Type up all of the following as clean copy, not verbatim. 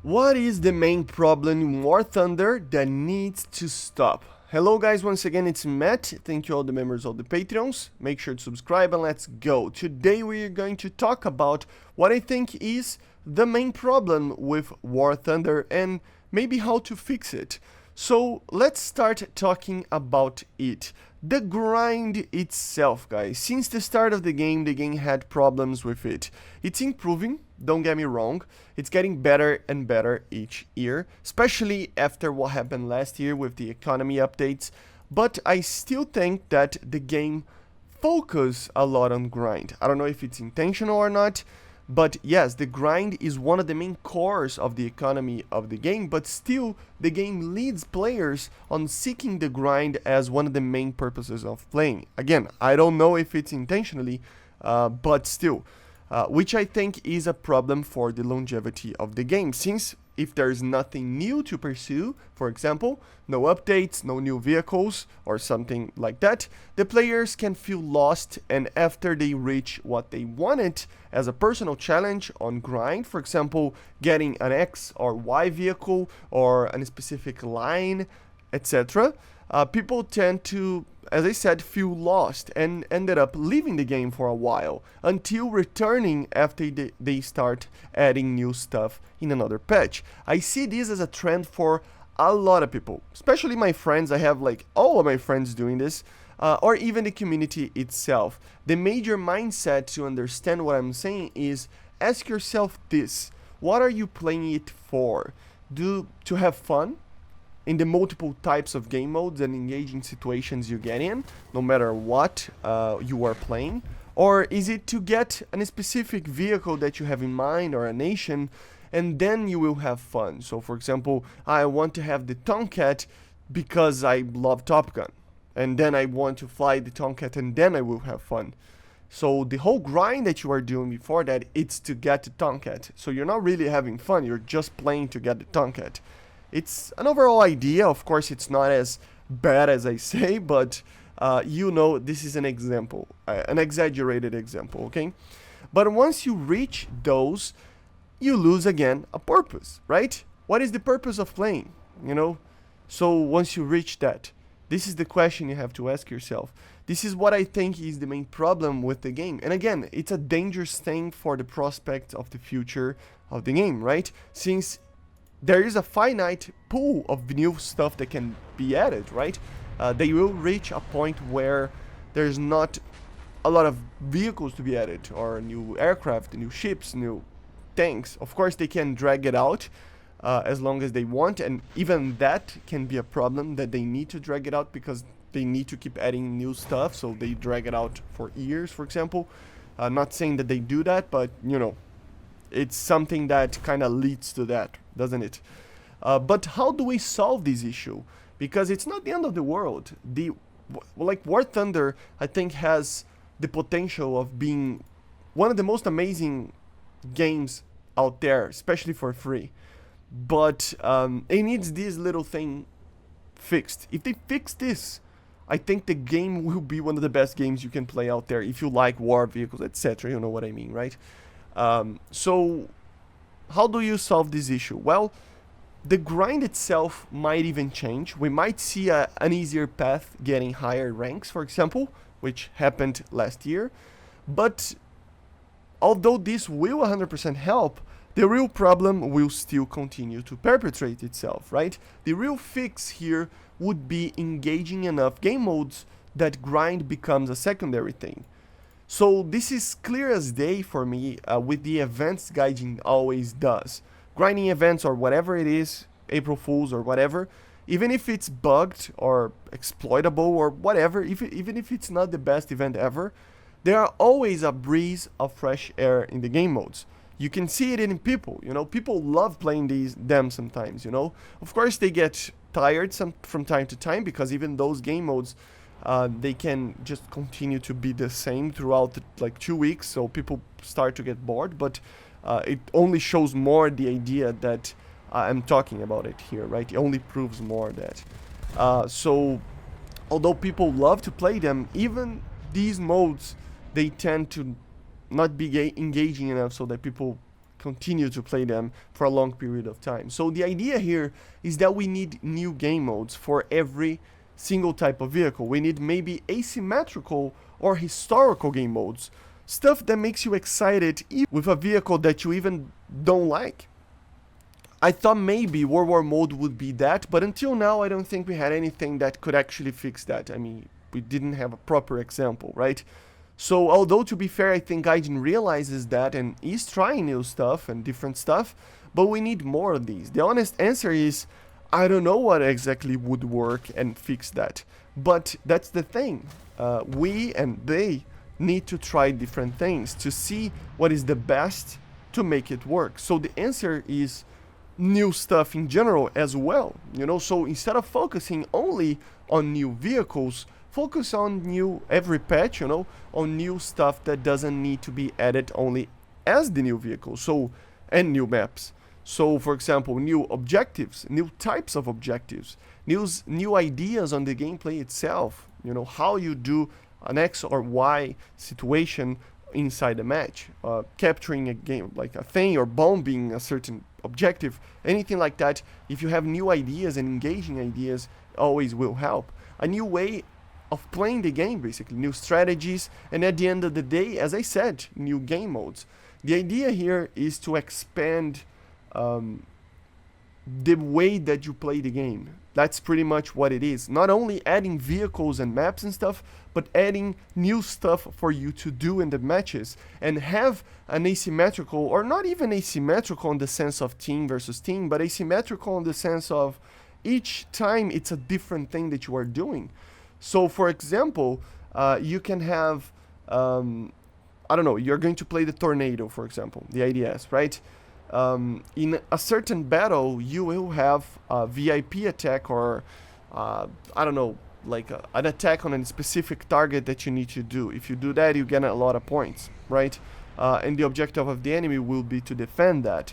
What is the main problem in War Thunder that needs to stop? Hello guys, once again it's Matt. Thank you all the members of the Patreons. Make sure to subscribe and let's go. Today we are going to talk about what I think is the main problem with War Thunder and maybe how to fix it. So let's start talking about it. The grind itself, guys. Since the start of the game had problems with it. It's improving, don't get me wrong. It's getting better and better each year, especially after what happened last year with the economy updates. But I still think that the game focuses a lot on grind. I don't know if it's intentional or not. But yes, the grind is one of the main cores of the economy of the game, but still the game leads players on seeking the grind as one of the main purposes of playing. Again, I don't know if it's intentionally, but still, which I think is a problem for the longevity of the game, since if there's nothing new to pursue, for example, no updates, no new vehicles, or something like that, the players can feel lost, and after they reach what they wanted as a personal challenge on grind, for example, getting an X or Y vehicle, or a specific line, etc., people tend to, as I said, feel lost and ended up leaving the game for a while until returning after they start adding new stuff in another patch. I see this as a trend for a lot of people, especially my friends. I have like all of my friends doing this, or even the community itself. The major mindset to understand what I'm saying is ask yourself this: what are you playing it for? To have fun in the multiple types of game modes and engaging situations you get in, no matter what you are playing? Or is it to get a specific vehicle that you have in mind or a nation, and then you will have fun? So for example, I want to have the Tomcat because I love Top Gun, and then I want to fly the Tomcat and then I will have fun. So the whole grind that you are doing before that, it's to get the Tomcat. So you're not really having fun, you're just playing to get the Tomcat. It's an overall idea. Of course, it's not as bad as I say, but you know, this is an example, an exaggerated example, okay? But once you reach those, you lose again a purpose, right? What is the purpose of playing, you know? So once you reach that, this is the question you have to ask yourself. This is what I think is the main problem with the game. And again, it's a dangerous thing for the prospect of the future of the game, right? Since there is a finite pool of new stuff that can be added, right? They will reach a point where there's not a lot of vehicles to be added, or new aircraft, new ships, new tanks. Of course, they can drag it out as long as they want, and even that can be a problem, that they need to drag it out because they need to keep adding new stuff, so they drag it out for years, for example. Not saying that they do that, but you know, it's something that kind of leads to that, doesn't it? But how do we solve this issue? Because it's not the end of the world. Like War Thunder, I think, has the potential of being one of the most amazing games out there, especially for free. But it needs this little thing fixed. If they fix this, I think the game will be one of the best games you can play out there if you like war vehicles, etc. You know what I mean, right? So how do you solve this issue? Well, the grind itself might even change. We might see an easier path getting higher ranks, for example, which happened last year. But although this will 100% help, the real problem will still continue to perpetrate itself, right? The real fix here would be engaging enough game modes that grind becomes a secondary thing. So this is clear as day for me with the events guiding always does. Grinding events or whatever it is, April Fools or whatever, even if it's bugged or exploitable or whatever, even if it's not the best event ever, there are always a breeze of fresh air in the game modes. You can see it in people, you know, people love playing them sometimes, you know. Of course they get tired from time to time because even those game modes, they can just continue to be the same throughout like 2 weeks, so people start to get bored, but it only shows more the idea that I'm talking about it here, right? It only proves more that. So although people love to play them, even these modes, they tend to not be engaging enough so that people continue to play them for a long period of time. So the idea here is that we need new game modes for every single type of vehicle. We need maybe asymmetrical or historical game modes, stuff that makes you excited with a vehicle that you even don't like. I thought maybe World War mode would be that, but until now I don't think we had anything that could actually fix that. I mean, we didn't have a proper example, right? So although, to be fair, I think Gaijin realizes that and is trying new stuff and different stuff, but we need more of these. The honest answer is, I don't know what exactly would work and fix that. But that's the thing. We and they need to try different things to see what is the best to make it work. So the answer is new stuff in general as well, you know. So instead of focusing only on new vehicles, focus on new every patch, you know, on new stuff that doesn't need to be added only as the new vehicle. So, and new maps. So for example, new objectives, new types of objectives, new ideas on the gameplay itself, you know, how you do an X or Y situation inside a match, capturing a game like a thing or bombing a certain objective, anything like that. If you have new ideas and engaging ideas, always will help. A new way of playing the game, basically, new strategies, and at the end of the day, as I said, new game modes. The idea here is to expand the way that you play the game. That's pretty much what it is. Not only adding vehicles and maps and stuff, but adding new stuff for you to do in the matches, and have an asymmetrical, or not even asymmetrical in the sense of team versus team, but asymmetrical in the sense of each time it's a different thing that you are doing. So for example, you can have, I don't know, you're going to play the Tornado, for example, the IDS, right? In a certain battle, you will have a VIP attack, or I don't know, like an attack on a specific target that you need to do. If you do that, you get a lot of points, right? And the objective of the enemy will be to defend that.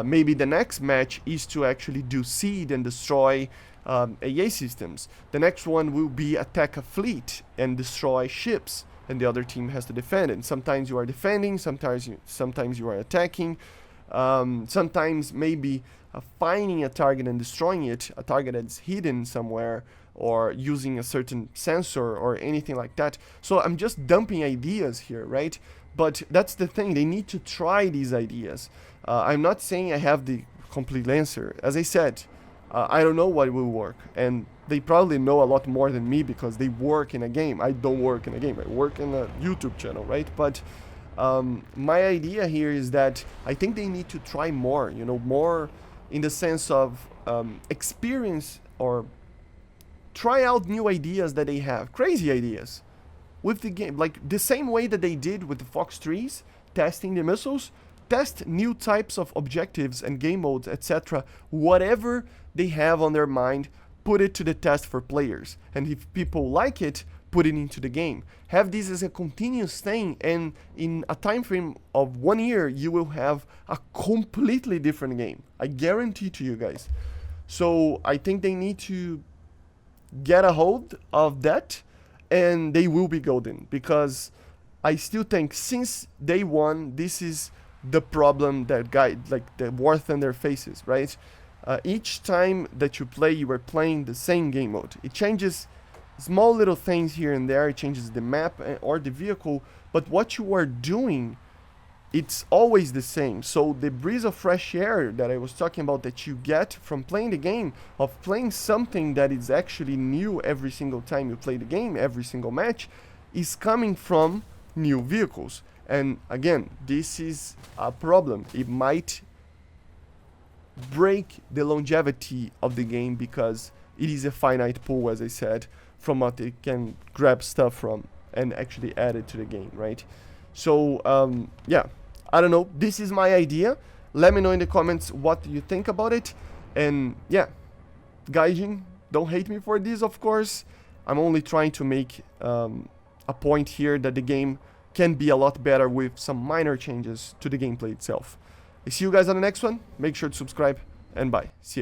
Maybe the next match is to actually do seed and destroy AA systems. The next one will be attack a fleet and destroy ships, and the other team has to defend it. And sometimes you are defending, sometimes you are attacking. Sometimes maybe finding a target and destroying it, a target that's hidden somewhere, or using a certain sensor or anything like that. So I'm just dumping ideas here, right? But that's the thing, they need to try these ideas. I'm not saying I have the complete answer. As I said, I don't know what will work, and they probably know a lot more than me because they work in a game. I don't work in a game, I work in a YouTube channel, right? But my idea here is that I think they need to try more, you know, more in the sense of experience, or try out new ideas that they have, crazy ideas with the game, like the same way that they did with the Fox trees, testing the missiles. Test new types of objectives and game modes, etc. Whatever they have on their mind, put it to the test for players, and if people like it, put it into the game. Have this as a continuous thing, and in a time frame of 1 year, you will have a completely different game. I guarantee to you guys. So I think they need to get a hold of that, and they will be golden, because I still think since day one, this is the problem that the War Thunder faces, right? Each time that you play, you are playing the same game mode. It changes small little things here and there, it changes the map or the vehicle, but what you are doing, it's always the same. So the breeze of fresh air that I was talking about that you get from playing the game, of playing something that is actually new every single time you play the game, every single match, is coming from new vehicles. And again, this is a problem. It might break the longevity of the game, because it is a finite pool, as I said, from what they can grab stuff from and actually add it to the game, right? So yeah, I don't know, this is my idea. Let me know in the comments what you think about it. And yeah, Gaijin, don't hate me for this, of course. I'm only trying to make a point here that the game can be a lot better with some minor changes to the gameplay itself. I see you guys on the next one. Make sure to subscribe, and bye. See ya.